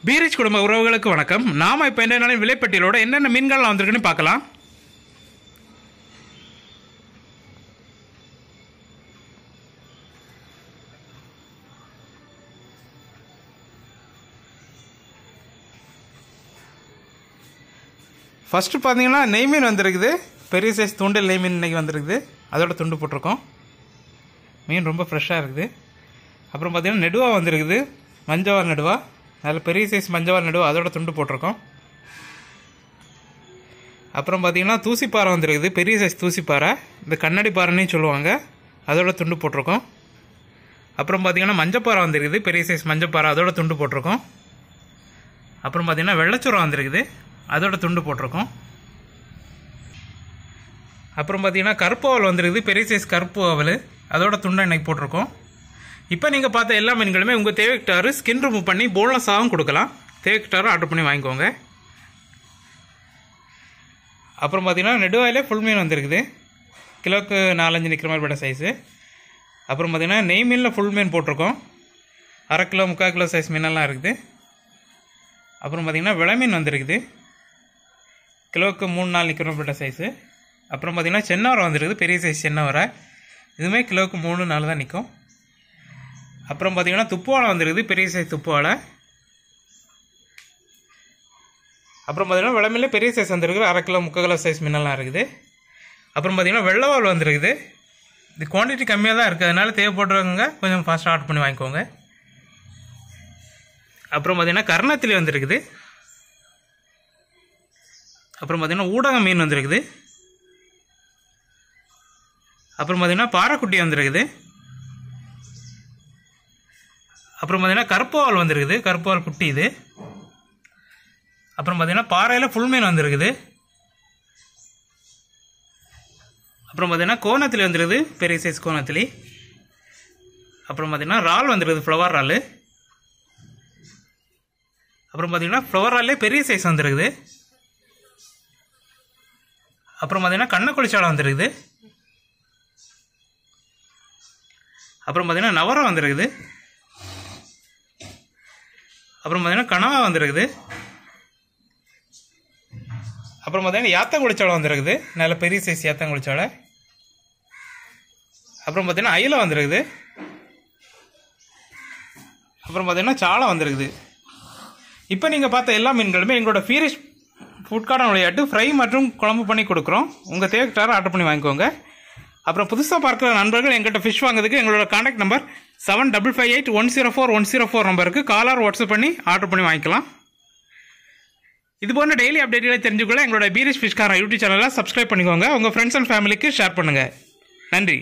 பீரிச் குடும்ப உறவுகளுக்கு வணக்கம். நாம இப்போ என்ன நாளின் விலைப்பட்டியலோட என்னென்ன மீன்கள்லாம் வந்திருக்குன்னு பார்க்கலாம். ஃபஸ்ட்டு பார்த்தீங்கன்னா நெய் மீன் வந்திருக்குது. பெரிய சைஸ் தூண்டில் நெய் மீன் இன்றைக்கி வந்திருக்குது. அதோட துண்டு போட்டிருக்கோம். மீன் ரொம்ப ஃப்ரெஷ்ஷாக இருக்குது. அப்புறம் பார்த்தீங்கன்னா நெடுவா வந்திருக்குது. மஞ்சவால் நெடுவா, அதில் பெரிய சைஸ் மஞ்சவால் நடுவு, அதோட துண்டு போட்டிருக்கோம். அப்புறம் பார்த்தீங்கன்னா தூசிப்பாறை வந்துருக்குது. பெரிய சைஸ் தூசிப்பாறை, இந்த கண்ணாடி பாறைன்னு சொல்லுவாங்க, அதோட துண்டு போட்டிருக்கோம். அப்புறம் பார்த்தீங்கன்னா மஞ்சப்பாறை வந்துருக்குது. பெரிய சைஸ் மஞ்சப்பாறை, அதோட துண்டு போட்டிருக்கோம். அப்புறம் பார்த்தீங்கன்னா வெள்ளச்சூரம் வந்துருக்குது, அதோட துண்டு போட்டிருக்கோம். அப்புறம் பார்த்தீங்கன்னா கருப்பு வந்துருக்குது. பெரிய சைஸ் கருப்பு அவல், அதோட துண்டை இன்னைக்கு போட்டிருக்கோம். இப்போ நீங்கள் பார்த்த எல்லா மீன்களுமே உங்கள் தேவைக்கிட்டாரு ஸ்கின் ரிமூவ் பண்ணி போன்லெஸ்ஸாகவும் கொடுக்கலாம். தேவைக்கிட்டாரும் ஆர்டர் பண்ணி வாங்கிக்கோங்க. அப்புறம் பார்த்தீங்கன்னா நெடுவாயிலே ஃபுல் மீன் வந்துருக்குது. கிலோக்கு 4-5 நிற்கிற மாதிரி பட்ட சைஸு. அப்புறம் பார்த்தீங்கன்னா நெய் மீனில் ஃபுல் மீன் போட்டிருக்கோம். 1/2 கிலோ 3/4 கிலோ சைஸ் மீனெல்லாம் இருக்குது. அப்புறம் பார்த்தீங்கன்னா விலை மீன் வந்துருக்குது. கிலோவுக்கு 3-4 நிற்கிற மாதிரி பட்ட சைஸு. அப்புறம் பார்த்தீங்கன்னா சென்னவரை வந்துருக்குது. பெரிய சைஸ் சென்னவரை, இதுவுமே கிலோவுக்கு 3-4 தான் நிற்கும். அப்புறம் பார்த்தீங்கன்னா துப்புவாழை வந்துருக்குது. பெரிய சைஸ் துப்புவாழை. அப்புறம் பார்த்தீங்கன்னா விளம்பிலே பெரிய சைஸ் வந்துருக்குது. 1/2 கிலோ 3/4 கிலோ சைஸ் மீனெல்லாம் இருக்குது. அப்புறம் பார்த்தீங்கன்னா வெள்ளவால் வந்துருக்குது. இது குவான்டிட்டி கம்மியாக தான் இருக்குது, அதனால தேவைப்படுறவங்க கொஞ்சம் ஃபாஸ்ட்டாக ஆர்டர் பண்ணி வாங்கிக்கோங்க. அப்புறம் பார்த்தீங்கன்னா கர்ணத்திலே வந்துருக்குது. அப்புறம் பார்த்தீங்கன்னா ஊடக மீன் வந்துருக்குது. அப்புறம் பார்த்தீங்கன்னா பாறைக்குட்டி வந்துருக்குது. அப்புறம் பார்த்தீங்கன்னா கருப்புவால் வந்துருக்குது. கருப்புவால் குட்டி இது. அப்புறம் பார்த்தீங்கன்னா பாறையில் ஃபுல் மீன் வந்துருக்குது. அப்புறம் பார்த்தீங்கன்னா கோணத்திலி வந்துருக்குது. பெரிய சைஸ் கோணத்திலி. அப்புறம் பார்த்தீங்கன்னா இறால் வந்துருக்குது. ஃப்ளவர் இறால். அப்புறம் பார்த்தீங்கன்னா ஃப்ளவர் இறாலே பெரிய சைஸ் வந்துருக்குது. அப்புறம் பார்த்தீங்கன்னா கண்ணக்குளிச்சாலை வந்துருக்குது. அப்புறம் பார்த்தீங்கன்னா நவரம் வந்துருக்குது. அப்புறம் பார்த்தீங்கன்னா கனவா வந்துருக்குது. அப்புறம் பார்த்தீங்கன்னா யாத்தங்குளிச்சாலை வந்துருக்குது. நல்ல பெரிய சைஸ் யாத்தங்குளிச்சாலை. அப்புறம் பார்த்தீங்கன்னா அயில வந்துருக்குது. அப்புறம் பார்த்தீங்கன்னா சாலை வந்துருக்குது. இப்போ நீங்கள் பார்த்த எல்லா மீன்களுமே எங்களோட பீரிச் ஃபுட் கார்டன் விளையாட்டு ஃப்ரை மற்றும் குழம்பு பண்ணி கொடுக்குறோம். உங்கள் தேவைக்கிட்டார ஆர்டர் பண்ணி வாங்கிக்கோங்க. அப்புறம் புதுசாக பார்க்குற நண்பர்கள் எங்கள்கிட்ட ஃபிஷ் வாங்குறதுக்கு எங்களோட கான்டாக்ட் நம்பர் 7558104104 நம்பருக்கு காலர் வாட்ஸ்அப் பண்ணி ஆர்டர் பண்ணி வாங்கிக்கலாம். இது போன்ற டெய்லி அப்டேட்டுகளை தெரிஞ்சுக்கொள்ள எங்களோட பீரிச் ஃபிஷ் கார்டன் யூடியூப் சேனலை சப்ஸ்கிரைப் பண்ணிக்கோங்க. உங்கள் ஃப்ரெண்ட்ஸ் அண்ட் ஃபேமிலிக்கு ஷேர் பண்ணுங்கள். நன்றி.